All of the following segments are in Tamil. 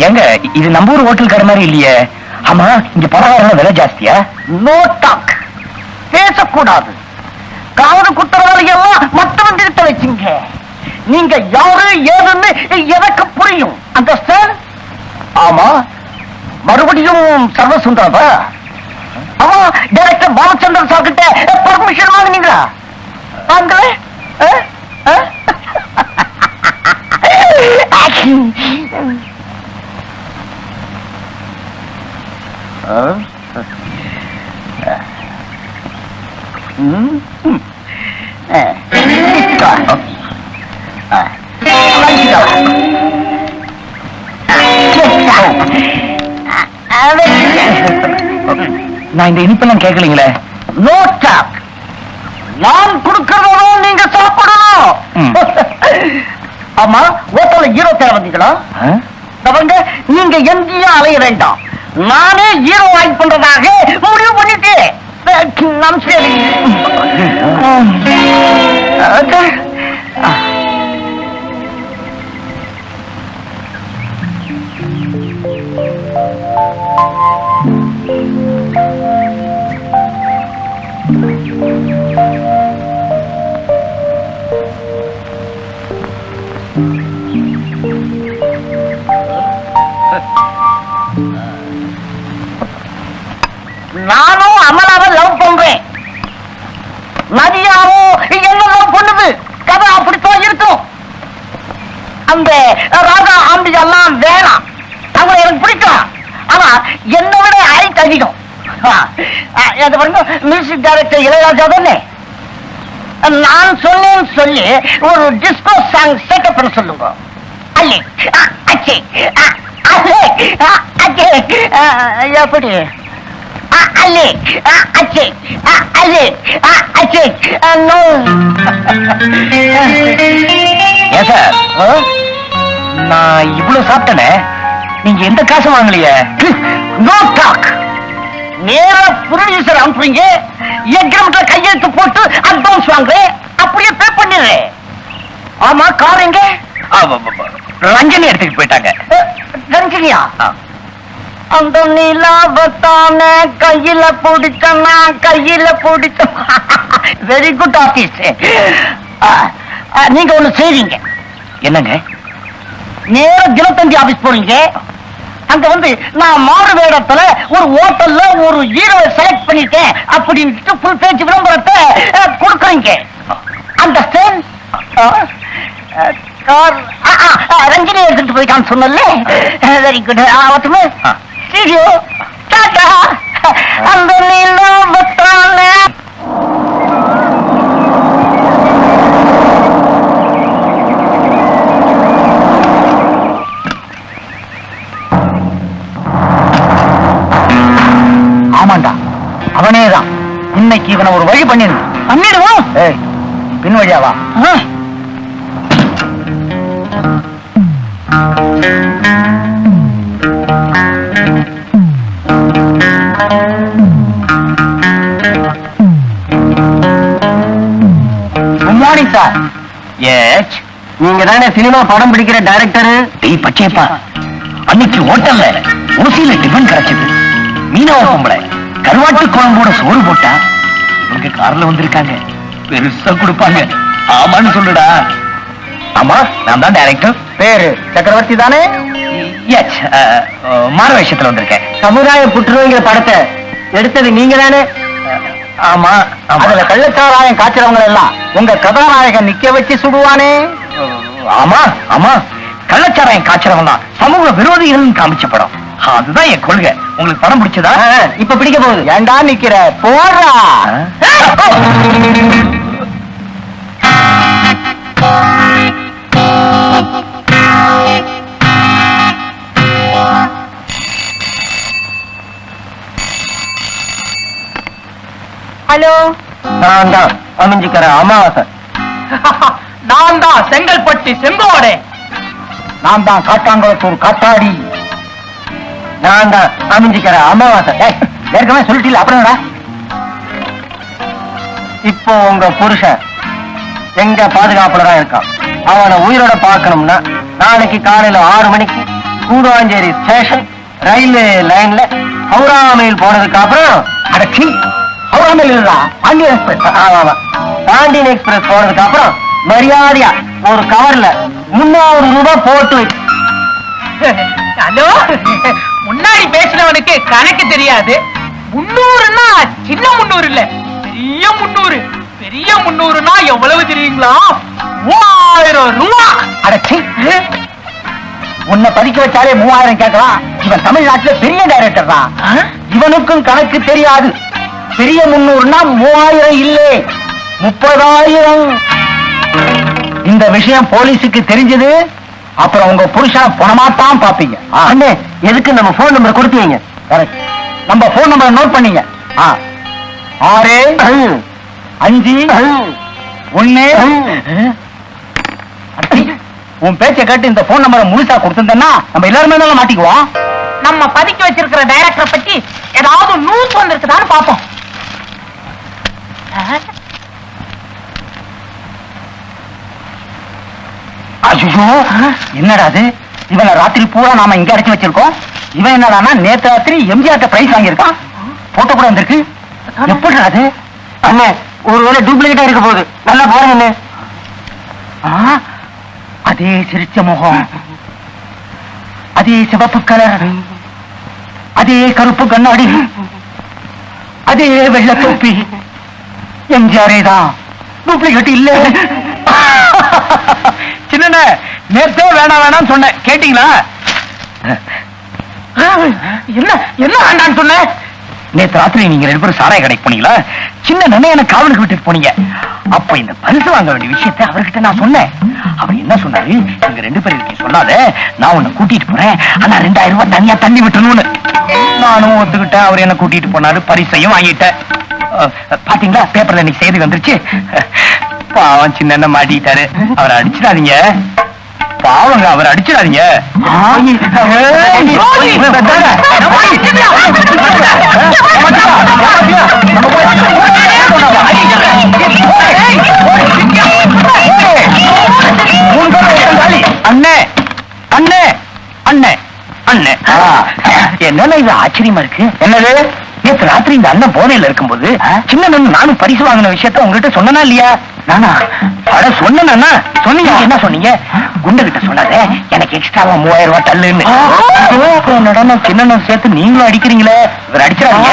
எங்க இது நம்ம ஊர் ஹோட்டல் கடை மாதிரி இல்லையே. ஆமா, இங்க பலகாரம் விலை ஜாஸ்தியா? நோ டாக், பேசக்கூடாது. காது குத்துறதால எல்லாம் மத்தவங்க கிட்ட வச்சுங்க. நீங்க யாரு ஏதுன்னு எனக்கு புரியும். அண்டர்ஸ்டாண்ட்? ஆமா, மறுபடியும் சர்வசுந்தரா? ஆமா, டைரக்டர் பாலச்சந்திரன் சார் கிட்ட பர்மிஷன் வாங்கினீங்களா? வாங்கல? நான் இந்த இனிப்பெல்லாம் கேட்கலீங்களே. No talk. நான் கொடுக்கறதும் நீங்க சாப்பிடணும். ஆமா, ஹோட்டல்ல ஹீரோ தேவை வந்தீங்களா? நீங்க எங்கேயும் அலைய வேண்டாம். நானே ஹீரோ ஆக்ட் பண்றதாக முடிவு பண்ணிட்டு நம் சரி. நானும் அமலாவை லவ் பண்றேன். நதியாவும் என்ன லவ் பண்ணுது. கதை அப்படித்தான் இருக்கும். அந்த ராஜா ஆம்பிகா எல்லாம் வேணாம். அவங்களை எனக்கு பிடிக்கும். ஆனா என்னை விட ஹைட் அதிகம். மியூசிக் டைரக்டர் இளையராஜா தானே. நான் சொன்னேன்னு சொல்லி ஒரு டிஸ்கோ சாங் செட்டப் பண்ண சொல்லுங்க. அல்லே அச்சே அல்லே அச்சே எப்படி நான் இவ்வளவு சாப்பிட்டனே, நீங்க எந்த காசு வாங்கலையே? No talk. நேரா ப்ரொடியூசர் அனுப்புறீங்க, எக்ரிமெண்ட்ல கையெழுத்து போட்டு அட்வான்ஸ் வாங்குறேன், அப்படியே பே பண்ணிடுறேன். ஆமா, கார் எங்க? ரஞ்சனி எடுத்துட்டு போயிட்டாங்க. ரஞ்சனியா? அந்த நிலாவத்தான கையில பிடிச்சனா கையில பிடிச்ச. Very good office. நீங்க ஒண்ணு செய்றீங்க. என்னங்க? நேர தினத்தந்தி ஆபீஸ் போறீங்க. அங்க வந்து நான் மாறு வேடத்துல ஒரு ஹோட்டல்ல ஒரு ஹீரோவை செலக்ட் பண்ணிட்டேன் அப்படின்னு ஃபுல் பேஜ் விளம்பரத்தை கொடுக்குறீங்க. அண்டர்ஸ்டாண்ட்? ரஞ்சினி எடுத்துட்டு போயிட்டான்னு சொன்னல. Very good. ஆவட்டுமே ஸ்டூடியோ. டாடா. அந்த நிலாவத்தான ஆமாண்டா, அவனேதான். இன்னைக்கு இவனை ஒரு வழி பண்ணிடுவோம். பின் வழியாவா? Good morning sir. எஸ், நீங்க தானே சினிமா படம் பிடிக்கிற டைரக்டர்? டேய் பச்சேப்பா, அன்னைக்கு ஹோட்டல்ல ஊசியில டிஃபன் கிடைச்சது. மீனவ பொம்பளை கருவாட்டு குழம்போட சோறு போட்டா இவங்க கார்ல வந்திருக்காங்க. பெருசா கொடுப்பாங்க. ஆமான்னு சொல்லுடா. ஆமா, நான் தான் டைரக்டர். பேரு சக்கரவர்த்தி தானே? எஸ், மாறு வேஷத்துல வந்திருக்கேன். சமுதாய புற்றுநோய்ங்கிற படத்தை எடுத்தது நீங்க தானே? ஆமா. அதுல கள்ளச்சாராயம் காய்ச்சறவங்க எல்லாம் உங்க கதாநாயகன் நிக்க வச்சு சுடுவானே? ஆமா ஆமா, கள்ளச்சாராயம் காய்ச்சறவன் தான் சமூக விரோதிகள் காமிச்ச படம். அதுதான் என் கொள்கை. உங்களுக்கு படம் பிடிச்சதா? இப்ப பிடிக்க போகுது. ஏண்டா நிக்கிற? போறா. ஹலோ, நான் தான் அமைஞ்சுக்கிற அமாவாசை. நான் தான் செங்கல்பட்டு செங்கோடே. நான் தான் காட்டாங்குளத்தூர் காட்டாடி. நான் தான் அமைஞ்சுக்கிற அமாவாசை. ஏற்கனவே சொல்லிட்டீங்க, அப்புறம் இப்போ உங்க புருஷன் எங்க பாதுகாப்புலதான் இருக்கான். அவனை உயிரோட பார்க்கணும்னா நாளைக்கு காலையில 6 மணிக்கு கூடுவாஞ்சேரி ஸ்டேஷன் ரயில்வே லைன்ல ஹவுராமையில் போனதுக்கு அப்புறம் அடச்சி ஹவுராமையில் பாண்டியன் எக்ஸ்பிரஸ் ஆமா பாண்டியன் எக்ஸ்பிரஸ் போனதுக்கு அப்புறம் மரியாதையா ஒரு கவர்ல 300 ரூபாய் போட்டு வை. ஹலோ, முன்னாடி பேசினவனுக்கு கணக்கு தெரியாது. 300ன்னா சின்ன 300 இல்ல, பெரிய 300. பெரிய 300ன்னா எவ்வளவு தெரியுங்களா? 3000 ரூபா. அடச்சி உன்னை படிக்க வச்சாலே 3000 கேட்கலாம். இவன் தமிழ்நாட்டுல பெரிய டைரக்டர் தான். இவனுக்கும் கணக்கு தெரியாது. பெரிய 300ன்னா 3000 இல்லே 30,000. இந்த விஷயம் போலீஸுக்கு தெரிஞ்சது அப்புறம் உங்க புருஷன் பணமாத்தான் பாப்பீங்க. அண்ணே, எதுக்கு நம்ம போன் நம்பர் கொடுத்தீங்க? கரெக்ட், நம்ம போன் நம்பரை நோட் பண்ணீங்க. 6 5 1. உன் பேச்சை கேட்டு இந்த போன் நம்பரை முழுசா கொடுத்திருந்தேன்னா நம்ம எல்லாருமே தான் மாட்டிக்குவோம். நம்ம பதுக்கி வச்சிருக்கிற டைரக்டரை பத்தி ஏதாவது நியூஸ் வந்திருக்குதான்னு பாப்போம். ஐயோ, என்னடா அது? இவனை ராத்திரி பூரா நாம இங்க அடைச்சு வச்சிருக்கோம். இவன் என்னடானா நேத்து ராத்திரி எம்ஜிஆர் பிரைஸ் வாங்கியிருக்கான். போட்டோ கூட வந்திருக்கு. எப்படி அது? அண்ணே, ஒருவேளை டூப்ளிகேட்டா இருக்க போகுது. நல்லா பாருங்க அண்ணே. அதே சிரிச்ச முகம், அதே சிவப்பு கலர், அதே கருப்பு கண்ணாடி, அதே வெள்ளை தொப்பி. எம்ஜிஆரே தான், டூப்ளிகேட் இல்ல. சின்ன நேத்தே வேணாம் சொன்னேன், கேட்டீங்களா? என்ன என்ன வேண்டான்னு சொன்ன? நேத்து ராத்திரி நீங்க 2 பேரும் சாராய கடைக்கு போனீங்களா? சின்ன என்ன காவலுக்கு விட்டுட்டு போனீங்க. அப்ப இந்த பரிசு வாங்க வேண்டிய விஷயத்தை அவர்கிட்ட நான் சொன்னேன். அவர் என்ன சொன்னாரு? நீங்க 2 பேரும் நீங்க சொல்லாத, நான் உன்னை கூட்டிட்டு போறேன், ஆனா 2000 ரூபாய் தனியா தண்ணி விட்டணும்னு. நானும் ஒத்துக்கிட்டேன். அவர் என்ன கூட்டிட்டு போனாரு, பரிசையும் வாங்கிட்டேன். பாத்தீங்களா, பேப்பர்ல இன்னைக்கு செய்தி வந்துருச்சு. பாவம் சின்ன மாட்டிட்டாரு. அவரை அடிச்சிடாதீங்க. பாவங்க, அவர் அடிச்சிடாதீங்க. அண்ணே அண்ணே அண்ணே அண்ணே, என்னன்னா இது ஆச்சரியமா இருக்கு. என்னது? நேற்று ராத்திரி இந்த அண்ணன் போதையில இருக்கும்போது சின்ன நானும் பரிசு வாங்கின விஷயத்த உங்ககிட்ட சொன்னா இல்லையா? நானா? அட சொன்னா சொன்னீங்க. என்ன சொன்னீங்க? குண்டகிட்ட சொன்னாத எனக்கு எக்ஸ்ட்ராவா 3000 ரூபாய் தள்ளுன்னு. நடன சின்ன சேர்த்து நீங்களும் அடிக்கிறீங்களே. இவர் அடிச்சாங்க.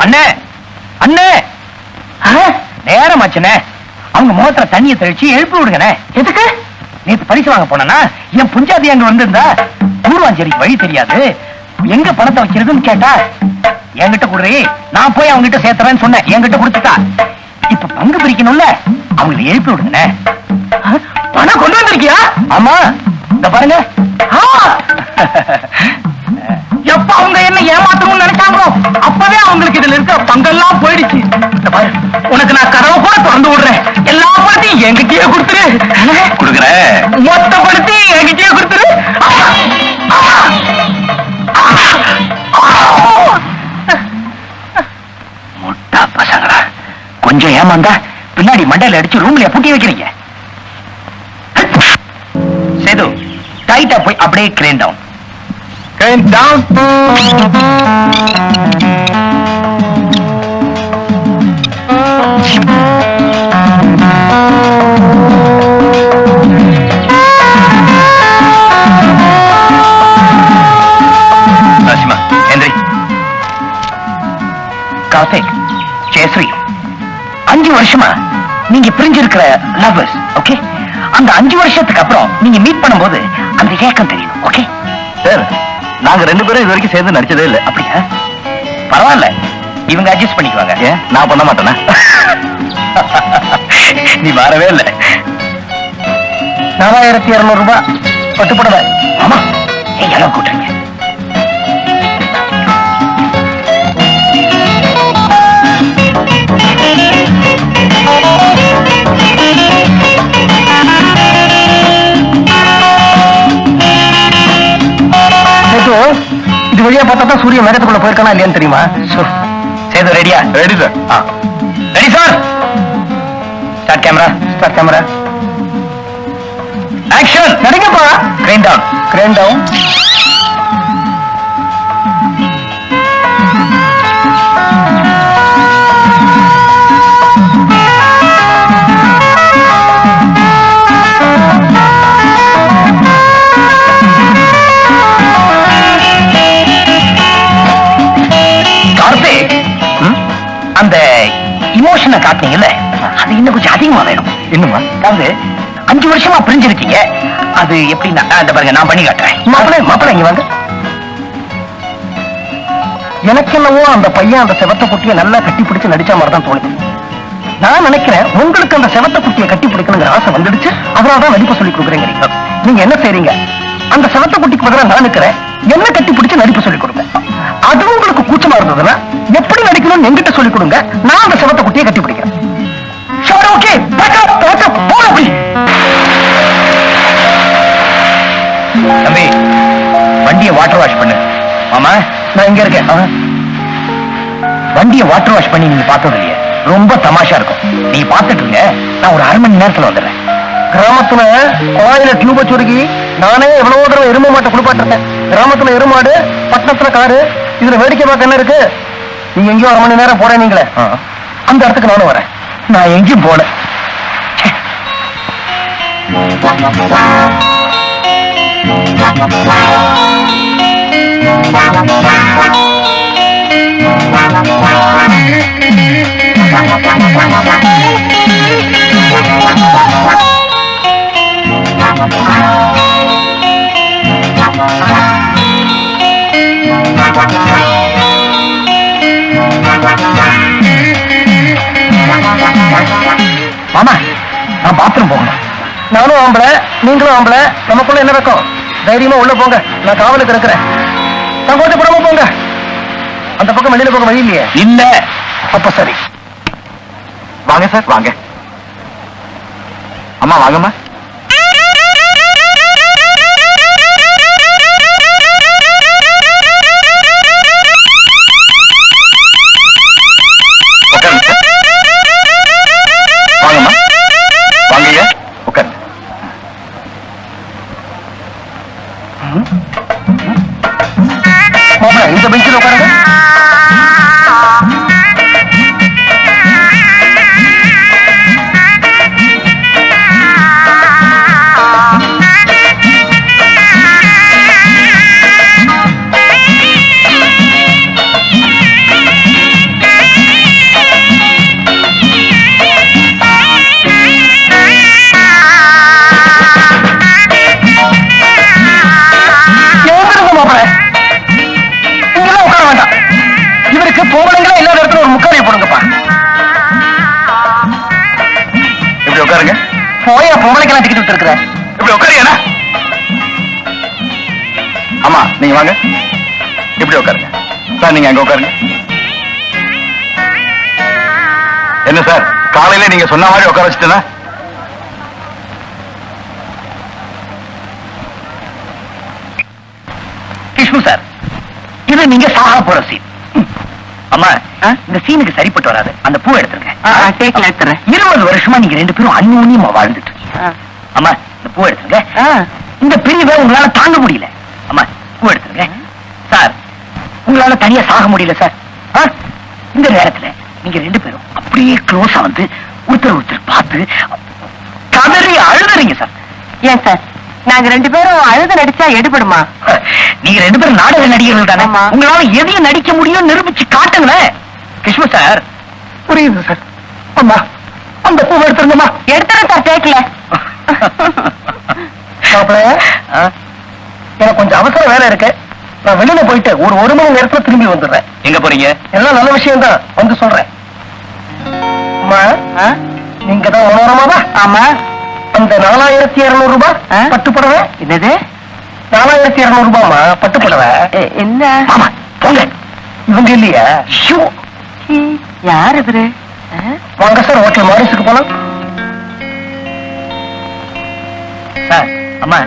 அண்ணே அண்ணே, நேரமாச்சுண்ணே. அவங்க முகத்துல தண்ணியை தெளிச்சு எழுப்பி விடுங்கண்ணே. எதுக்கு? நேத்து பரிசு வாங்க போனா என் புஞ்சாதி அங்க வந்திருந்தா கூடுவாஞ்சேரிக்கு வழி தெரியாது, எங்க பணத்தை வச்சிருக்குன்னு கேட்டா என்கிட்ட குடுறி, நான் போய் அவங்க கிட்ட சேர்த்துறேன்னு சொன்னேன். என்கிட்ட கொடுத்துட்டா. இப்ப பங்கு பிரிக்கணும்ல, அவங்களை எழுப்பி விடுங்கண்ணே. பணம் கொண்டு வந்திருக்கியா? ஆமா, இந்த பாருங்க. எப்ப அவங்க என்ன ஏமாத்தணும்னு நினைச்சாங்களோ அப்பவே அவங்களுக்கு இதுல இருக்க பங்கெல்லாம் போயிடுச்சு. உனக்கு நான் கதவை கூட திறந்து விடுறேன். எல்லா பணத்தையும் என்கிட்டயே கொடுத்துரு. கொடுக்குறேன். மொத்த பணத்தையும் என்கிட்டயே கொடுத்துரு. முட்டா பசங்களா, கொஞ்சம் ஏமாந்தா பின்னாடி மண்டையில அடிச்சு ரூம்ல பூட்டி வைக்கிறீங்க. சேது, டைட்டா போய் அப்படியே crane down. Crane down. Rashima, Henry. Karthik, Jayasri. 5 வருஷமா நீங்க பிரிஞ்சிருக்கிற லவ்வர்ஸ், ஓகே? அந்த 5 வருஷத்துக்கு அப்புறம் நீங்க மீட் பண்ணும்போது அந்த ஏக்கம் தெரியும், ஓகே? சார், நாங்க 2 பேரும் இது வரைக்கும் சேர்ந்து நடிச்சதே இல்லை. அப்படியா? பரவாயில்ல, இவங்க அட்ஜஸ்ட் பண்ணிக்குவாங்க. ஏன் நான் பண்ண மாட்டேனா? நீ வரவே இல்லை. 4200 ரூபாய் பட்டுப்படல. ஆமா, எங்க அளவு கூட்டுறீங்க. வழியா பார்த்தா தான் சூரியன் மேகத்துக்குள்ள போயிருக்கானா இல்லையான்னு தெரியுமா? சேது ரெடியா? Ready sir. Ready sir. Start camera. Start camera. Action. நடிங்கப்பா. Crane down. Crane down. Karthik, அந்த இமோஷனை காட்டினீங்கல்ல, அது இன்னும் கொஞ்சம் அதிகமா வேணும். இன்னுமா? அதாவது 5 வருஷமா பிரிஞ்சிருக்கீங்க. அது எப்படின்னா அந்த பாருங்க, நான் பண்ணி காட்டுறேன். மாப்பிள்ள இங்க வாங்க. எனக்கு என்னவோ அந்த பையன் அந்த செவத்த குட்டியை நல்லா கட்டி பிடிச்சு நடிச்ச மாதிரி தான் தோணுது. நான் நினைக்கிறேன் உங்களுக்கு அந்த செவத்த குட்டியை கட்டி பிடிக்கணுங்கிற ஆசை வந்துடுச்சு, அதனாலதான் நடிப்பு சொல்லி கொடுக்குறேங்க. நீங்க என்ன செய்றீங்க? அந்த செவத்த குட்டிக்கு பதிலா நான் நிக்கிறேன், என்ன கட்டி பிடிச்சு நடிப்பு சொல்லி கொடுங்க. அது உங்களுக்கு கூச்சமா இருந்ததுன்னா எப்படி நடிக்கணும்னு என்கிட்ட சொல்லி கொடுங்க, நான் அந்த செவத்த குட்டியை கட்டி பிடிக்கிறேன். சரி, ஓகே. போல அப்படி. தம்பி, வண்டியை வாட்டர் வாஷ் பண்ணு. மாமா, நான் இங்க இருக்கேன். வண்டியை வாட்டர் வாஷ் பண்ணி நீங்க பார்த்தது இல்லையே, ரொம்ப தமாஷா இருக்கும். நீங்க பார்த்துட்டு இருங்க, நான் ஒரு 1/2 மணி நேரத்துல வந்துடுறேன். கிராமத்துல கோயில டியூப சுருகி நானே எவ்வளவு தடவை எருமை மாட்டை குளிப்பாட்டிருக்கேன். கிராமத்துல எருமாடு, பட்டணத்துல காரு. இதுல வேடிக்கை பார்க்க என்ன இருக்கு? நீங்க எங்கேயோ 1/2 மணி நேரம் போறேன் நீங்களே, அந்த இடத்துக்கு நானும் வரேன். நான் எங்கேயும் போல. மாமா, நான் பாத்ரூம் போகணும். நானும் ஆம்பளை, நீங்களும் ஆம்பளை, நமக்குள்ள என்ன வைக்கும்? தைரியமா உள்ள போங்க, நான் காவலுக்கு இருக்கிறேன். சங்கோச்சப்படாம போங்க. அந்த பக்கம் வெளியில போக வழி இல்லையே? இல்ல. அப்ப சரி. வாங்க சார், வாங்க. அம்மா வாங்கம்மா. உட்காருங்க சார். வாங்கம்மா, வாங்கய்யா, உட்காருங்க. மாப்பிள, இந்த பெஞ்சில் உட்காருங்க. பொம்பளைங்களே இல்லாத இடத்துல ஒரு முக்காரியை போடுங்கப்பா. இப்படி உட்காருங்க. போயா பொம்பளைக்கெல்லாம் டிக்கெட் விட்டுருக்குற. இப்படி உட்காருங்க. அம்மா நீங்க வாங்க, இப்படி உட்காருங்க. சார் நீங்க அங்க உட்காருங்க. என்ன சார், காலையில நீங்க சொன்ன மாதிரி உட்கார வச்சுட்டேனா? கிஷ்ணு சார், இது நீங்க சாக போற சீன். அம்மா, இந்த சீனுக்கு சரிப்பட்டு வராது. அந்த பூ எடுத்துருங்க. 20 வருஷமா நீங்க 2 பேரும் அந்யோன்யமா வாழ்ந்துட்டு இருக்கீங்க. அம்மா, இந்த பூ எடுத்துருங்க. இந்த பிரிவை உங்களால தாங்க முடியல. அம்மா, பூ எடுத்துருங்க. சார், உங்களால தனியா சாக முடியல சார். இந்த நேரத்துல நீங்க 2 பேரும் அப்படியே க்ளோஸா வந்து ஒருத்தர் பார்த்து கதறி அழுதுறீங்க சார். ஏன் சார், நாங்க 2 பேரும் அழுது நடிச்சா எடுபடுமா? நீங்க 2 பேரும் நாடக நடிகர்கள் தானே, ஆமா. உங்களால எதையும் நடிக்க முடியும் நிரூபிச்சு காட்டுங்களேன். கிருஷ்ண சார். புரியுது சார். அம்மா, அந்த பூவை எடுத்துருங்கம்மா. எடுத்துறேன் சார், கேட்கல. மாப்பிள, எனக்கு கொஞ்சம் அவசர வேலை இருக்கு. நான் வெளியில போயிட்டு ஒரு மணி நேரத்துல திரும்பி வந்துடுறேன். எங்க போறீங்க? எல்லாம் நல்ல விஷயம் தான், வந்து சொல்றேன். அம்மா, நீங்க தான் மனோரமாவா? ஆமா. அந்த 4200 ரூபாய் பட்டு புடவை. என்னது? 4200 ரூபாய்மா பட்டு புடவை. என்ன? ஆமா, போங்க. இவங்க இல்லையா? யார் இவரு? வாங்க சார், ஹோட்டல் மாரிஸுக்கு போலாம். சார், அம்மா,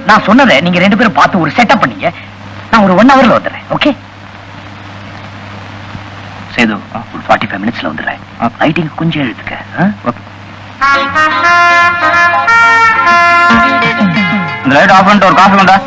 நான் சொன்னதை நீங்க 2 பேரும் பார்த்து ஒரு செட்டப் பண்ணீங்க. நான் ஒரு 1 hourல வந்துடுறேன். ஓகே சேது, ஒரு 45 minutesல வந்துடுறேன். லைட்டிங் கொஞ்சம் எழுதுக்க. ஓகே, இந்த லைட் ஆஃப் பண்ணிட்டு ஒரு காஃபி கொண்டா.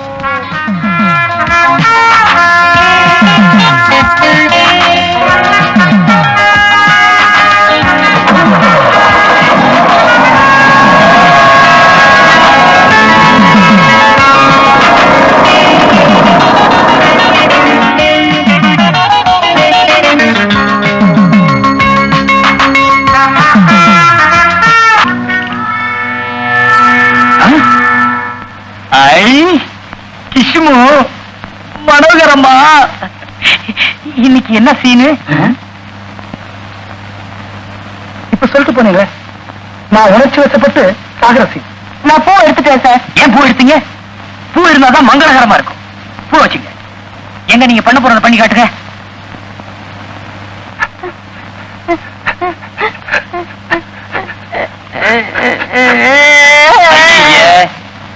கிஷ்மு, மனோகரம்மா, இன்னைக்கு என்ன சீனு? இப்ப சொல்லிட்டு போனீங்க, நான் உணர்ச்சி வசப்பட்டு சாகர சீன். நான் பூ எடுத்துட்டேன் சார். ஏன் பூ எடுத்தீங்க? பூ இருந்தாதான் மங்களகரமா இருக்கும். பூ வச்சுங்க. எங்க நீங்க பண்ண போறத பண்ணி காட்டுங்க.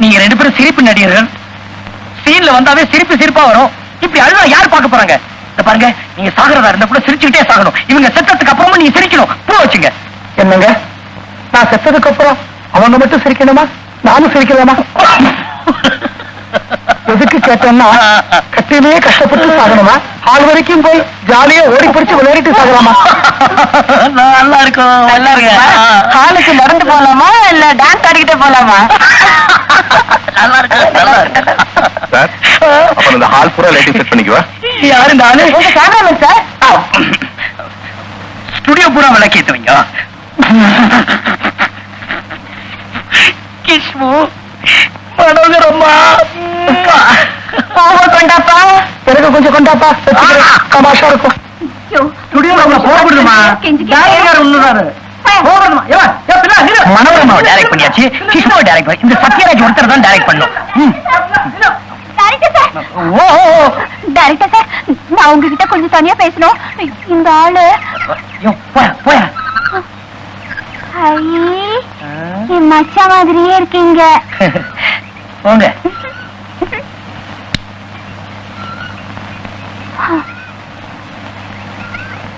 நீங்க 2 பேரும் சிரிப்பு நடிகர்கள். சீன்ல வந்தாவே சிரிப்பா வரும். இப்படி அழுவா யார் பார்க்க போறாங்க? இந்த பாருங்க, நீங்க சாகரதா இருந்தா கூட சிரிச்சுக்கிட்டே சாகணும். இவங்க செத்ததுக்கு அப்புறமும் நீங்க சிரிக்கணும். பூ வச்சுங்க. என்னங்க, நான் செத்ததுக்கு அப்புறம் அவங்க மட்டும் சிரிக்கணுமா, நானும் சிரிக்கலாமா? எதுக்கு கேட்டேன்னா, கட்டிலேயே கஷ்டப்பட்டு சாகணுமா, ஆள் வரைக்கும் போய் ஜாலியா ஓடி பிடிச்சு விளையாடிட்டு சாகலாமா? நல்லா இருக்கும். நல்லா இருக்கு. ஹாலுக்கு நடந்து போலாமா இல்ல டான்ஸ் ஆடிக்கிட்டே போலாமா? நல்லா இருக்கு. நல்லா இருக்கு. சார், அப்புறம் இந்த ஹால் பூரா லைட்டிங் செட் பண்ணிக்குவா. யாரு இந்த ஆளு? உங்க கேமராமேன் சார். ஸ்டுடியோ பூரா விளக்கேத்துவீங்க. கிஷ்மு, மனோகரம்மா, கொண்டாப்பா. எனக்கு கொஞ்சம் கொண்டாப்பா, தமாஷா இருக்கும். ஸ்டுடியோல போகணுமா? மனோரமாவை டைரக்ட் பண்ணியாச்சு, கிஷ்ணுவை டைரக்ட் பண்ணி இந்த சத்யராஜ் ஒருத்தர் தான் டைரக்ட் பண்ணும். டைரக்டர் சார், நான் உங்ககிட்ட கொஞ்சம் தனியா பேசணும். இந்த ஆளு போயா என் மச்சா மாதிரியே இருக்கீங்க. போங்க.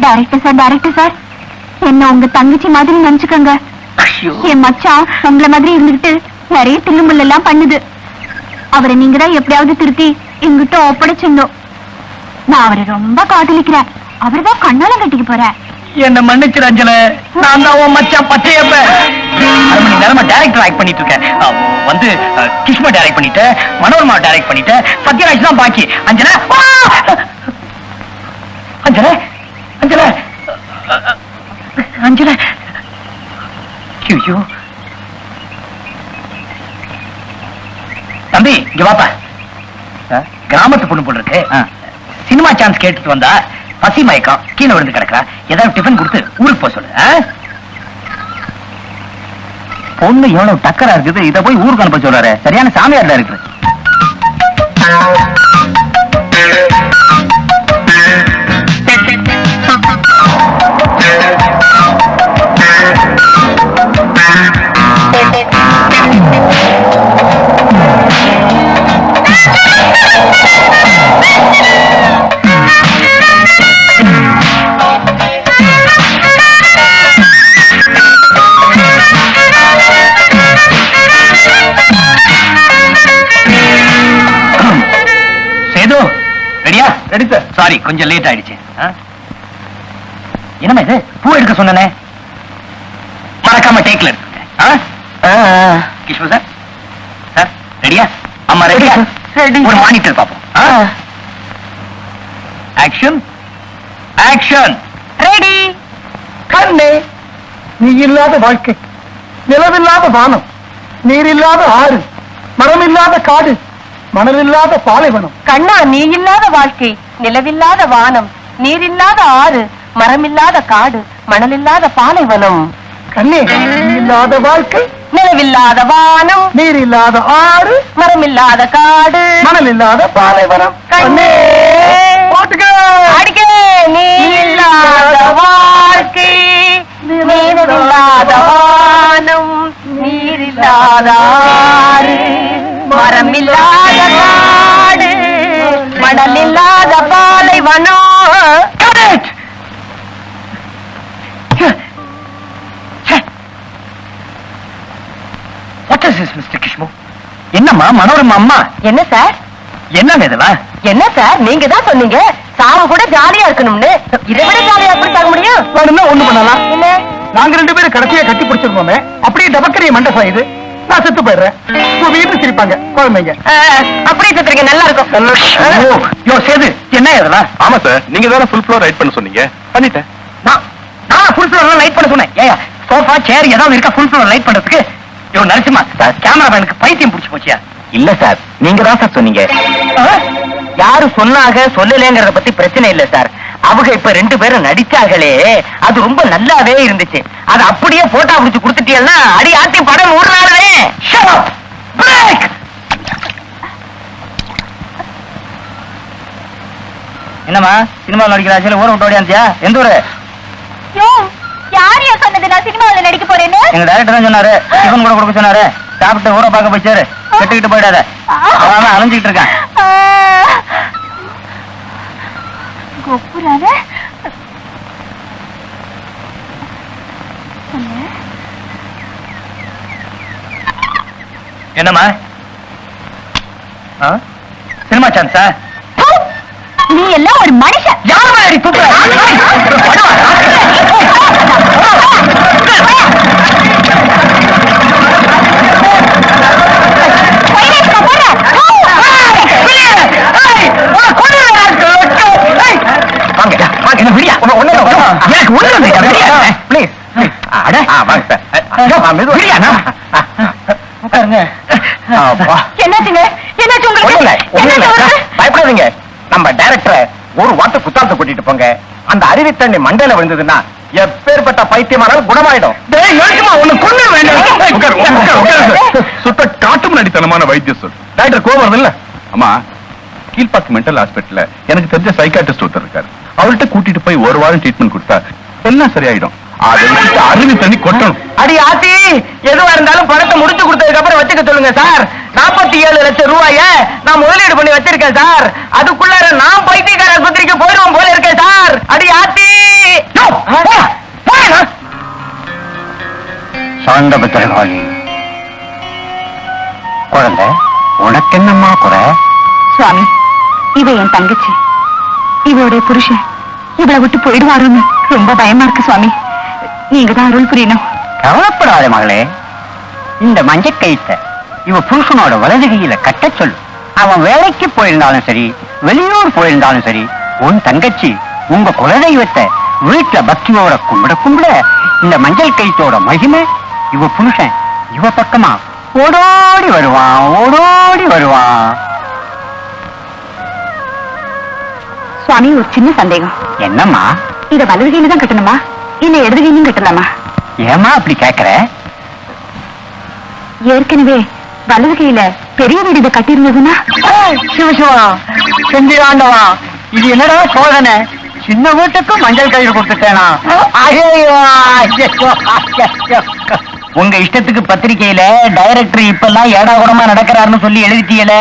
டைரக்டர் சார், என்ன உங்க தங்கச்சி மாதிரி நினைச்சுக்கோங்க. என் மச்சான் உங்களை மாதிரி இருந்துகிட்டு நிறைய தில்லுமுள்ள எல்லாம் பண்ணுது. அவரை நீங்க தான் எப்படியாவது திருத்தி எங்கிட்ட ஒப்படைச்சிடணும். நான் அவரை ரொம்ப காதலிக்கிறேன். அவர்தான் கண்ணாலம் கட்டிக்க போறேன். என்ன மன்னிச்சு ரஞ்சல, நான் தான் உன் மச்சான் பச்சையப்ப. 1/2 மணி நேரமா டைரக்டர் ஆக்ட் பண்ணிட்டு இருக்கேன். வந்து கிஷ்மா டைரக்ட் பண்ணிட்டேன், மனோரமா டைரக்ட் பண்ணிட்டேன், சத்யராஜ் தான் பாக்கி. அஞ்சல, அஞ்சல, அஞ்சல, அஞ்சல. ஐயோ தம்பி, இங்க வாப்பா. கிராமத்து பொண்ணு போல இருக்கு. சினிமா சான்ஸ் கேட்டுட்டு வந்தா பசி மயக்கம், கீழே விழுந்து கிடக்குறா. ஏதாவது டிஃபன் கொடுத்து ஊருக்கு போக சொல்லு. பொண்ணு எவ்வளவு டக்கரா இருக்குது, இத போய் ஊருக்கு அனுப்ப சொல்றாரு. சரியான சாமியார் தான் இருக்கு. சாரி, கொஞ்சம் லேட் ஆயிடுச்சு. என்னமா இது, பூ எடுக்க சொன்னே, மறக்காம டேக்ல எடுத்துங்க. கிஷ்மு சார், சார் ரெடியா? அம்மா ரெடியா? ஒரு மானிட்டர் பாப்போம். Action, action. ரெடி. கண்ணே, நீ இல்லாத வாழ்க்கை, நிலவில்லாத வானம், நீர் இல்லாத ஆறு, மரம் இல்லாத காடு, மணல் இல்லாத பாலைவனம். கண்ணா, நீ இல்லாத வாழ்க்கை, நிலவில்லாத வானம், நீர் இல்லாத ஆறு, மரம் இல்லாத காடு, மணல் இல்லாத பாலைவனம். கண்ணே, நீ இல்லாத வாழ்க்கை, நிலவில்லாத வானம், நீர் இல்லாத ஆறு, மரம் இல்லாத காடு, மணல் இல்லாத பாலைவனம். கண்ணே, போட்டுக்க. அடிக்க. நீ இல்லாத வாழ்க்கை, நிலவில்லாத வானம், நீர் இல்லாத ஆறு, மரம் இல்லாத காடு, மணல் இல்லாத பாலைவனம். மிஸ்டர் கிஷ்மு, என்னம்மா மனோரமா அம்மா? என்ன சார்? என்ன இதெல்லாம்? என்ன சார், நீங்க தான் சொன்னீங்க சாவு கூட ஜாலியா இருக்கணும்னு. இதை விட ஜாலியா எப்படி சாக முடியும்? வேணும்னா ஒண்ணு பண்ணலாம். என்ன? நாங்க 2 பேரும் கடைசியா கட்டி பிடிச்சிருந்தோமே, அப்படியே டபக்கரிய மண்டபம் இது. நான் செத்து போயிடுறேன். உங்க வீட்டு சிரிப்பாங்க குழந்தைங்க. அப்படியே செத்துறீங்க, நல்லா இருக்கும். யோ சேது, என்ன இதெல்லாம்? ஆமா சார், நீங்க தானே ஃபுல் ஃப்ளோர் ரைட் பண்ண சொன்னீங்க. பண்ணிட்டேன். நான் ஃபுல் ஃப்ளோர் லைட் பண்ண சொன்னேன். ஏயா சோஃபா சேர் ஏதாவது இருக்கா ஃபுல் ஃப்ளோர் லைட் பண்றதுக்கு? யோ நரசிம்மா, கேமராமேனுக்கு பைத்தியம் பிடிச்சு போச்சியா? இல்ல சார், நீங்க தான் சார் சொன்னீங்க. யாரு சொன்னாக சொல்லலங்கிறத பத்தி பிரச்சனை இல்ல சார். அவங்க இப்ப 2 பேரும் நடிச்சாங்களே, அது ரொம்ப நல்லாவே இருந்துச்சு. அது அப்படியே போட்டோ பிடிச்சு கொடுத்துட்டீங்கன்னா அடி ஆட்டி படம் 1 நாளே. என்னம்மா சினிமாவில் நடிக்கிற ஆட்சியில் ஊரை விட்டு ஓடியாந்தியா? எந்த ஊரு? யாரையா சொன்னது நான் சினிமாவில் நடிக்க போறேன்னு? எங்க டைரக்டர் தான் சொன்னாரு, டிஃபன் கூட கொடுக்க சொன்னாரு. சாப்பிட்டு ஊரை பார்க்க போய் சேரு, கெட்டுக்கிட்டு போயிடாத. அவன் அலைஞ்சிட்டு இருக்கான். கொப்புறாத என்னம்மா சினிமா சான்ஸா? நீ எல்லாம் ஒரு மனுஷன். யார் மாதிரி என்னாச்சுங்க? என்னாச்சு உங்களுக்கு? பயப்படாதீங்க. நம்ம டைரக்டர் ஒரு வாட்டு குத்தாலத்தை கூட்டிட்டு போங்க. அந்த அருவி தண்ணி மண்டையில விழுந்ததுன்னா எப்பேற்பட்ட பைத்தியமானாலும் குணமாயிடும். சுத்த காட்டும் நடித்தனமான வைத்தியம் சொல். டாக்டர் கோவம் இல்ல? அம்மா, கீழ்பாக்கு மென்டல் ஹாஸ்பிட்டல்ல எனக்கு தெரிஞ்ச சைக்காட்ரிஸ்ட் ஒருத்தர் இருக்காரு. அவர்கிட்ட கூட்டிட்டு போய் 1 வாரம் ட்ரீட்மெண்ட் கொடுத்தா எல்லாம் சரியாயிடும். அதை வச்சுட்டு அருவி தண்ணி கொட்டணும். அடி ஆத்தி, எதுவா இருந்தாலும் பணத்தை முடிச்சு கொடுத்ததுக்கு அப்புறம் வச்சுக்க சொல்லுங்க சார். 47 லட்சம் ரூபாய நான் முதலீடு பண்ணி வச்சிருக்கேன் சார். அதுக்குள்ளார நான் பைத்தியக்கார ஆஸ்பத்திரிக்கு போயிடுவோம் போல இருக்கேன் சார். அடி ஆத்தி. சாண்டபத்திரகாளி குழந்தை, உனக்கு என்னம்மா குறை? சுவாமி, இவ என் தங்கச்சி. இவளுடைய புருஷன் இவளை விட்டு போயிடுவாருன்னு ரொம்ப பயமா இருக்கு சுவாமி. நீங்க தான் அருள் புரியணும். கவலைப்படாத மகளே. இந்த மஞ்சள் கயித்தை இவ புருஷனோட வலது கையில கட்ட சொல்லு. அவன் வேலைக்கு போயிருந்தாலும் சரி, வெளியூர் போயிருந்தாலும் சரி, உன் தங்கச்சி உங்க குலதெய்வத்தை வீட்டுல பக்தியோட கும்பிட கும்பிட இந்த மஞ்சள் கயித்தோட மகிமை இவ புருஷன் இவ பக்கமா ஓடோடி வருவான், ஓடோடி வருவான். சுவாமி, ஒரு சின்ன சந்தேகம். என்னம்மா? இத வலது கையில தான் கட்டணுமா இல்ல இடது கையிலும் கட்டலாமா? ஏமா அப்படி கேக்குற? ஏற்கனவே வலது கையில பெரிய வீடு இதை கட்டியிருந்ததுன்னா? சிவசிவா, செந்திராண்டவா, இது என்னடா சோதனை? சின்ன வீட்டுக்கும் மஞ்சள் கயிறு கொடுத்துட்டேனா? உங்க இஷ்டத்துக்கு பத்திரிகையில டைரக்டர் இப்பெல்லாம் ஏடா கூடமா நடக்கிறாருன்னு சொல்லி எழுதிட்டீல.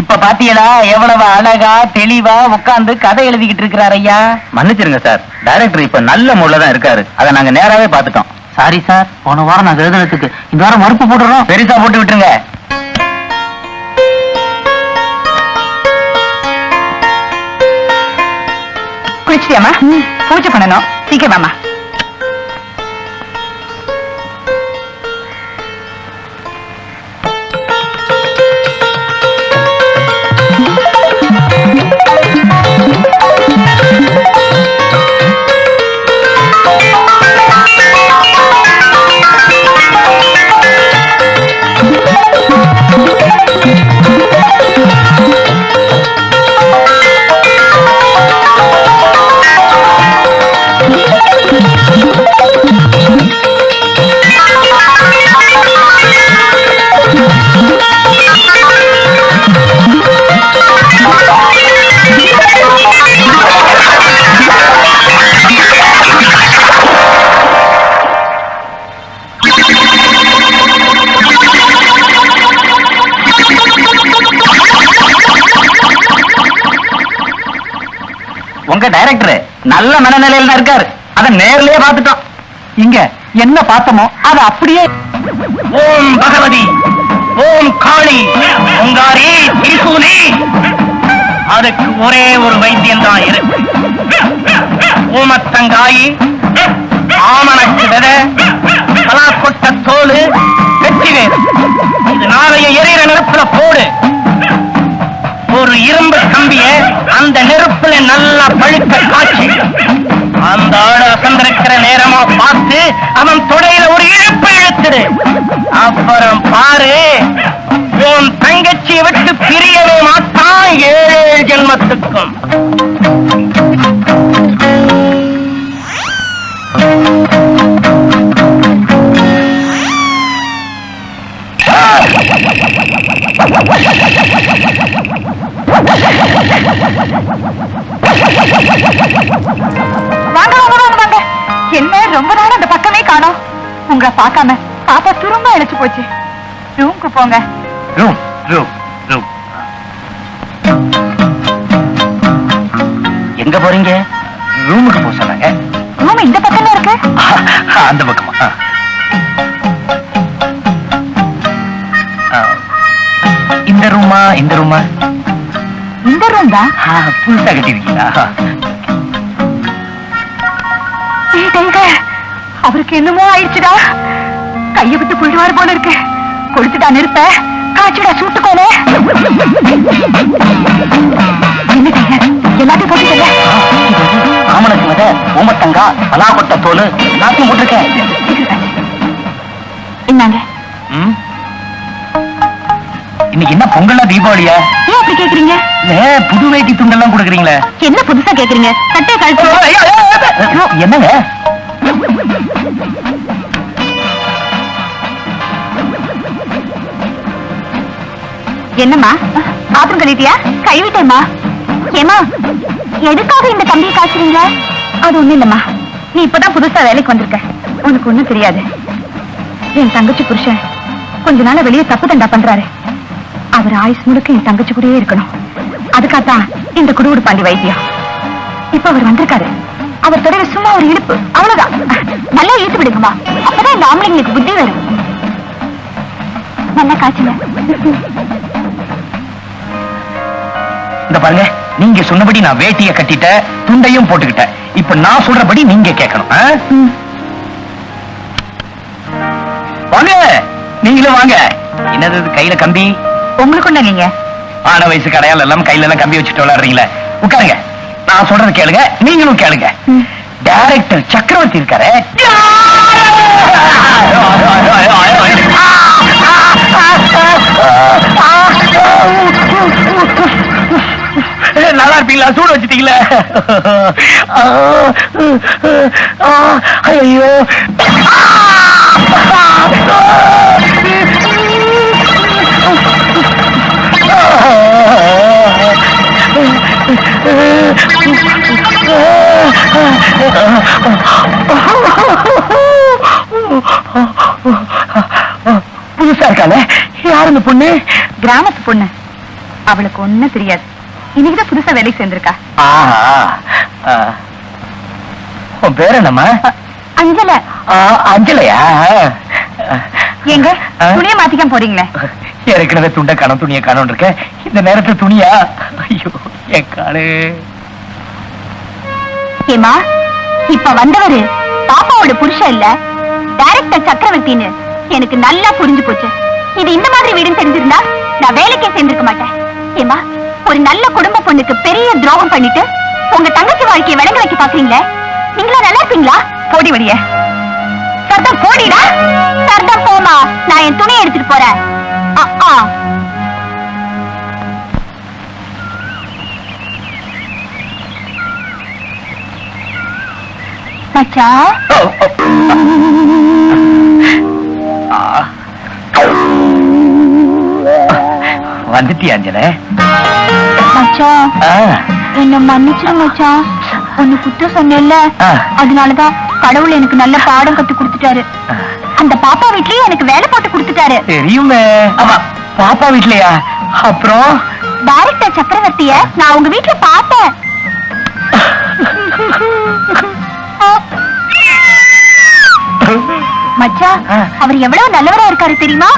இப்ப பாத்தீங்களா எவ்வளவு அழகா தெளிவா உட்கார்ந்து கதை எழுதிக்கிட்டு இருக்கிறார் ஐயா. மன்னிச்சிருங்க சார், டைரக்டர் இப்ப நல்ல மூட்ல தான் இருக்காரு. அதை நாங்க நேராவே பாத்துட்டோம். சாரி சார், போன வாரம் நாங்க எழுதுனதுக்கு இந்த வாரம் மறுப்பு போட்டுறோம். பெருசா போட்டு விட்டுருங்க. குளிச்சிட்டியாமா? பூஜை பண்ணணும், சீக்கிரமாமா. உங்க டைரக்டர் நல்ல மனநிலையில தான் இருக்காரு. அத நேர்லயே பார்த்துட்டோம். இங்க என்ன பார்த்தோமோ அது அப்படியே. ஓம் பகவதி, ஓம் காளி, ஓங்காரி, திரிசூலி. அதுக்கு ஒரே ஒரு வைத்தியம் தான் இருக்கு. ஊமத்தங்காயி, ஆமணக்கு விதை, பலாக்கொட்ட தோல், வெற்றி வேறு. இது நாளைய எரியிற நெருப்புல போடு. ஒரு இரும்பு கம்பிய அந்த நெருப்புல நல்லா பழுக்க காய்ச்சி அந்த ஆடு அசந்திருக்கிற நேரமா பார்த்து அவன் தொடையில ஒரு இழுப்பு இழுத்துடு. அப்புறம் பாரு, உன் தங்கச்சியை விட்டு பிரியவே மாட்டான் 7 ஜென்மத்துக்கும். வாங்க வாங்க வாங்க வாங்க. என்ன ரொம்ப நாள் அந்த பக்கமே காணோம். உங்களை பார்க்காம பாப்பா திரும்ப அழைச்சு போச்சு. ரூம்க்கு போங்க. Room room room. எங்க போறீங்க? ரூமுக்கு போக சொன்னாங்க. ரூம் இந்த பக்கம்ல இருக்கு. அந்த பக்கமா? இந்த ரூமா? இந்த ரூமா? இந்த ரூம் தான். புதுசா கட்டிருக்கீங்களா? அவருக்கு என்னமோ ஆயிடுச்சுடா. கைய விட்டு போயிடுவாரு போல இருக்கு. கொடுத்துட்டா நெருப்ப காய்ச்சிடா சுட்டுக்கோனே. என்ன டைகர், எல்லாத்தையும் போட்டுக்கல. ஆமணக்கு விதை, ஊமத்தங்கா, பலாக்கொட்ட தோல் எல்லாத்தையும் போட்டிருக்கேன். என்னங்க இன்னைக்கு என்ன பொங்கலா தீபாவளியா? ஏன் அப்படி கேக்குறீங்க? புது வேட்டி துண்டெல்லாம் கொடுக்குறீங்களே. என்ன புதுசா கேக்குறீங்க? சட்டையை கழட்டு. என்னங்க? என்னம்மா பாத்திரம் கழிட்டியா? கழுவிட்டேம்மா. ஏமா எதுக்காக இந்த கம்பியை காய்ச்சுறீங்களா? அது ஒண்ணும் இல்லம்மா, நீ இப்பதான் புதுசா வேலைக்கு வந்திருக்க, உனக்கு ஒண்ணும் தெரியாது. என் தங்கச்சி புருஷன் கொஞ்ச நாள வெளியே தப்பு தண்டா பண்றாரு. அவர் ஆயுஸ் முழுக்க என் தங்கச்சி கூடயே இருக்கணும். அதுக்காகத்தான் இந்த குடுகுடு பாண்டி வைத்தியம். இப்ப அவர் வந்திருக்காரு. அவர் தொடர சும்மா ஒரு இழுப்பு, அவ்வளவுதான். நல்லா இழுத்து விடுங்கம்மா, அப்பதான் இந்த ஆம்பளைங்களுக்கு புத்தி வரும். நல்லா காய்ச்சல. இந்த பாருங்க, நீங்க சொன்னபடி நான் வேட்டியை கட்டிட்டேன், துண்டையும் போட்டுக்கிட்டேன். இப்ப நான் சொல்றபடி நீங்க கேட்கணும். வாங்க, நீங்களும் வாங்க. என்னது கையில கம்பி? உங்களுக்கு ஒண்ணுங்க. ஆன வயசு கடையால் எல்லாம் கையில எல்லாம் கம்பி வச்சுட்டு விளையாடுறீங்களே. உட்காருங்க, நான் சொல்றது கேளுங்க, நீங்களும் கேளுங்க. டைரக்டர் சக்கரவர்த்தி இருக்காரு. நல்லா இருப்பீங்களா? சூடு வச்சுட்டீங்களா? ஐயோ, புதுசா இருக்காங்க. யாரு இந்த பொண்ணு? கிராமத்து பொண்ணு, அவளுக்கு ஒண்ணும் தெரியாது. இன்னைக்குதான் புதுசா வேலைக்கு சேர்ந்திருக்கா. உன் பேர் என்னம்மா? அஞ்சல. அஞ்சலையா? எங்க துணியை மாத்திக்காம போறீங்களே? ஏற்கனவே துண்டை காணும், துணியை காணும் இருக்க. இந்த நேரத்துல துணியா? ஐயோ என் காலு. ஏமா, இப்ப வந்தவரு பாப்பாவோட புருஷன் இல்ல, டைரக்டர் சக்கரவர்த்தின்னு எனக்கு நல்லா புரிஞ்சு போச்சு. இது இந்த மாதிரி வீடுன்னு தெரிஞ்சிருந்தா நான் வேலைக்கே சேர்ந்திருக்க மாட்டேன். ஏமா, ஒரு நல்ல குடும்ப பொண்ணுக்கு பெரிய துரோகம் பண்ணிட்டு உங்க தங்கச்சி வாழ்க்கையை விளங்க வைக்க பாக்குறீங்களே, நீங்களா நல்லா இருப்பீங்களா? போடி வடிய. சர்தம் போடிடா. சர்தம் போமா, நான் என் துணியை எடுத்துட்டு போறேன். மச்சான், வந்துட்டியா அஞ்சல? மச்சான் என்ன மன்னிச்சிரு மச்சான். ஒன்னு குற்றம் சொன்னேன்ல, அதனாலதான் கடவுள் எனக்கு நல்ல பாடம் கத்து கொடுத்துட்டாரு. அந்த பாப்பா வீட்லயே எனக்கு வேலை போட்டு கொடுத்துட்டாரு. தெரியுமே. பாப்பா வீட்லயா? அப்புறம் டைரக்டர் சக்கரவர்த்திய நான் உங்க வீட்டுல பார்த்தேன். மச்சான் அவர் எவ்வளவு நல்லவரா இருக்காரு தெரியுமா?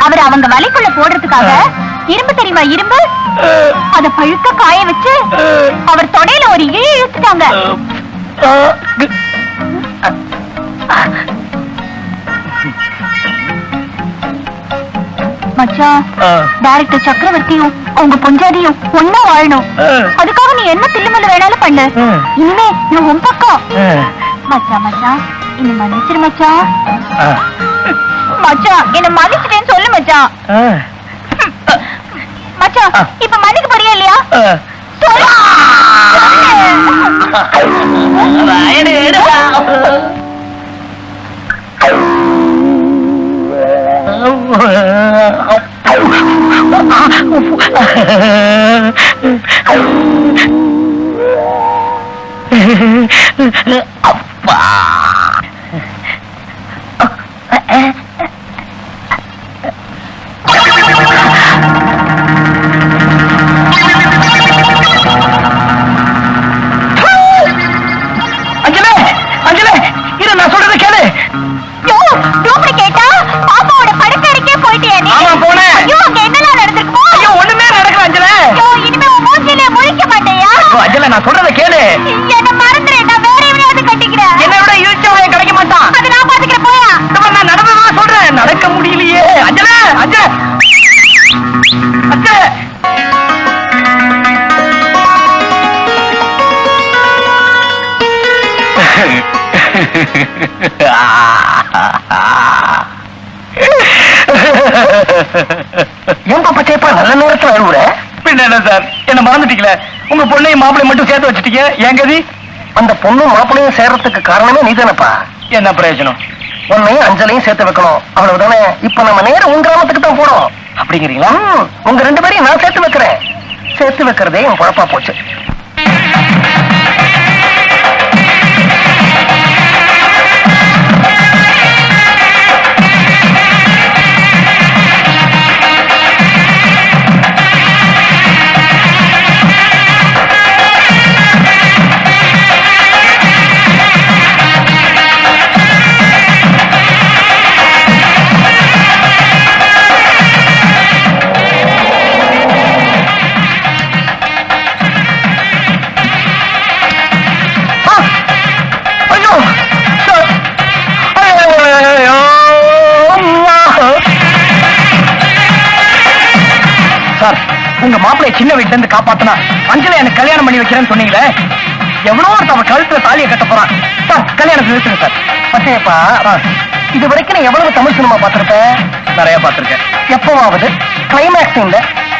அவர் அவங்க வலைக்குள்ள போடுறதுக்காக இரும்பு தெரியுமா, இரும்பு அத பழுக்க காய வச்சு அவர் தொடையில ஒரு இழு இழுத்துட்டாங்க. மச்சான், டைரக்டர் சக்கரவர்த்தியும் அவங்க பொஞ்சாதியும் ஒன்னா வாழணும். அதுக்காக நீ என்ன தில்லுமல்லு வேணாலும் பண்ணு. இனிமே நான் உன் பக்கம். மச்சான் மச்சான் என்ன மன்னிச்சிரு மச்சான். மச்சான் என்ன மன்னிச்சிட்டேன்னு சொல்லு மச்சான். மச்சான் இப்ப மன்னிக்க போறியா இல்லையா? சொல்லு. அப்பா அஞ்சலே அஞ்சலே இரு, நான் சொல்றதை கேளு. கேட்டா பாப்பாவோட படுக்கறைக்கே போயிட்டியா நீ? ஆமா போனேன். ஐயோ அங்க என்னலாம் நடந்திருக்குமோ? ஐயோ ஒண்ணுமே நடக்கல அஞ்சலே. ஐயோ இனிமே உன் மூஞ்சிலே முழிக்க மாட்டேயா? அஞ்சலே நான் சொல்றதை கேளு. என்ன மறந்துரு, நான் வேற எவனையாவது கட்டிக்கிறேன். என்னை விட இழுச்சவன் கிடைக்க மாட்டான். அது நான் பாத்துக்கிறேன் போயா. நான் நடந்ததான் சொல்றேன், நடக்க முடியலையே. அஞ்சலே அஞ்சலே அஞ்சலே ஏன் பாப்பா சேப்பா நல்ல நேரத்துல அழுவுற? பின்ன என்ன சார், என்ன மறந்துட்டீங்களே? உங்க பொண்ணையும் மாப்பிளையும் மட்டும் சேர்த்து வச்சுட்டீங்க. என் கதி? அந்த பொண்ணும் மாப்பிளையும் சேர்றதுக்கு காரணமே நீதானப்பா. என்ன பிரயோஜனம்? உன்னையும் அஞ்சலையும் சேர்த்து வைக்கணும், அவ்வளவுதானே. இப்ப நம்ம நேரம் உன் கிராமத்துக்கு தான் போறோம். அப்படிங்கிறீங்களா? உங்க ரெண்டு பேரையும் நான் சேர்த்து வைக்கிறேன். சேர்த்து வைக்கிறதே என் குழப்பா போச்சு. சார், உங்க மாப்பிளைய சின்ன வீட்டுல இருந்து காப்பாத்தினா அஞ்சலை எனக்கு கல்யாணம் பண்ணி வைக்கிறேன்னு சொன்னீங்களே, எவ்வளவு ஒருத்தவ கழுத்துல தாலியை கட்ட போறான். சார் கல்யாணத்தை நிறுத்துங்க சார். பச்சையப்பா, இது வரைக்கும் நீ எவ்வளவு தமிழ் சினிமா பார்த்திருப்பேன்? நிறைய பார்த்திருக்கேன். எப்பவாவது கிளைமேக்ஸ்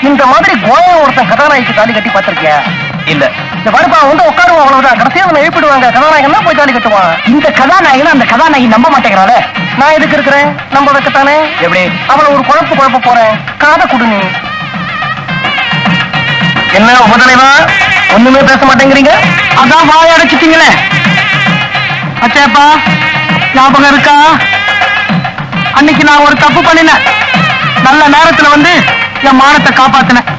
இந்த மாதிரி கோவா ஒருத்தன் கதாநாயகி தாலி கட்டி பார்த்திருக்கியா? இல்ல. இந்த வருப்பா வந்து உட்காருவோம், அவ்வளவுதான். கடைசியா அவனை எழுப்பிடுவாங்க, கதாநாயகன் தான் போய் தாலி கட்டுவான். இந்த கதாநாயகன் அந்த கதாநாயகி நம்ப மாட்டேங்கிறாளே. நான் எதுக்கு இருக்கிறேன்? நம்ப வைக்கத்தானே. எப்படி? அவளை ஒரு குழப்ப போறேன். காதை குடு நீ. என்ன உபதலைவா, ஒண்ணுமே பேச மாட்டேங்கிறீங்க? அதான் வாய அடைச்சிட்டீங்களே. அச்சேப்பா, ஞாபகம் இருக்கா? அன்னைக்கு நான் ஒரு தப்பு பண்ணினேன். நல்ல நேரத்துல வந்து என் மானத்தை காப்பாத்தினேன்.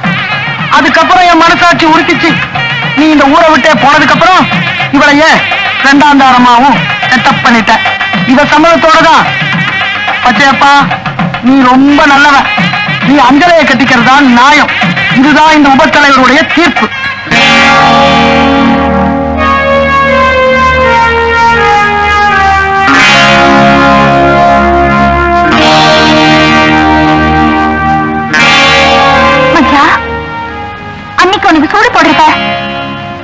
அதுக்கப்புறம் என் மனசாட்சி உறுத்திச்சு. நீ இந்த ஊரை விட்டே போனதுக்கு அப்புறம் இவளை ஏன் ரெண்டாம் தாரமாவும் செட்டப் பண்ணிட்ட. இவ சம்மதத்தோடதான். பச்சையப்பா, நீ ரொம்ப நல்லவன். நீ அஞ்சலையை கட்டிக்கிறதா நியாயம். இதுதான் இந்த உபத்தலைவருடைய தீர்ப்பு. உனக்கு சூடு போடுறப்ப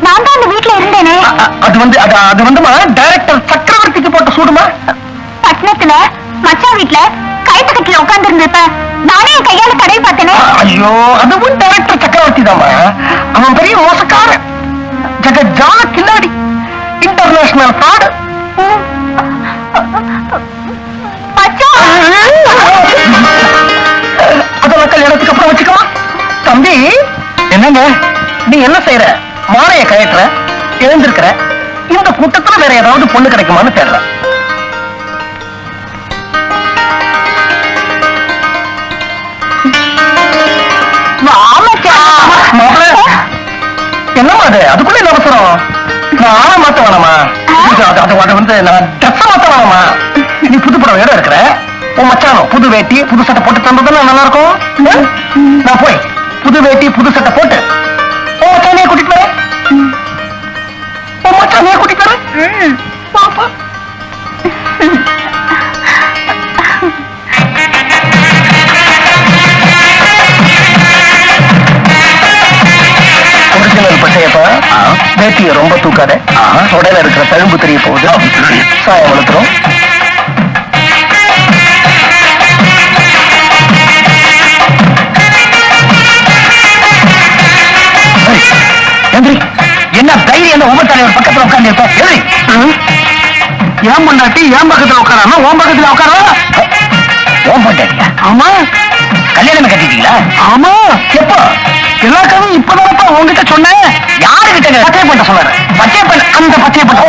நான் தான் அந்த வீட்டுல இருந்தேனே. அது வந்துமா டைரக்டர் சக்கரவர்த்திக்கு போட்ட சூடுமா? பட்டணத்துல மச்சான் வீட்டுல கைத்து கட்டில உட்கார்ந்து இருந்தப்ப நானே என் கையால தடவை பார்த்தேனே. ஐயோ, அதுவும் டைரக்டர் சக்கரவர்த்தி தாமா. அவன் பெரிய மோசக்காரன், ஜகஜால கில்லாடி, இன்டர்நேஷனல் ஃப்ராட். அதெல்லாம் கல்யாணத்துக்கு அப்புறம் வச்சுக்கமா. தம்பி, என்னங்க நீ என்ன செய்யற? மாலைய கயற்ற, எழுந்திருக்கிற. இந்த கூட்டத்துல வேற ஏதாவது பொண்ணு கிடைக்குமான்னு தேடுற. என்னமா அது? அதுக்குள்ள என்ன அவசரம்? நான் ஆளை மாத்த வேணாமா? அது வந்து நான் ட்ரெஸ் மாத்த வேணாமா? நீ புது படம் வேற இருக்கிற. உன் மச்சானோ புது வேட்டி புது சட்டை போட்டு தந்ததுன்னா நல்லா இருக்கும். நான் போய் புது வேட்டி புது சட்டை போட்டு உன் மச்சானையே கூட்டிட்டு வரேன். உன் மச்சானையே கூட்டிட்டு வரேன். பாப்பா ஒரிஜினல் பட்டையப்பா வேட்டியை ரொம்ப தூக்காத. உடல இருக்கிற தழும்பு தெரிய போகுது. சாயம் வளர்த்துறோம். என்ன தைரியம் என்ன உப தலைவர் பக்கத்துல உட்கார்ந்து இருப்பேன். ஏன் பொண்டாட்டி ஏன் பக்கத்துல உட்காராம உன் பக்கத்துல உட்காரா? ஓம் பொண்டாட்டியா? ஆமா. கல்யாணம் கட்டிட்டீங்களா? ஆமா. எப்போ? எல்லா கதையும் இப்பதான் உங்ககிட்ட சொன்னேன். யாருகிட்ட? பச்சை பண்ண சொன்னாரு. பச்சை பண்ண அந்த பச்சை பண்ண.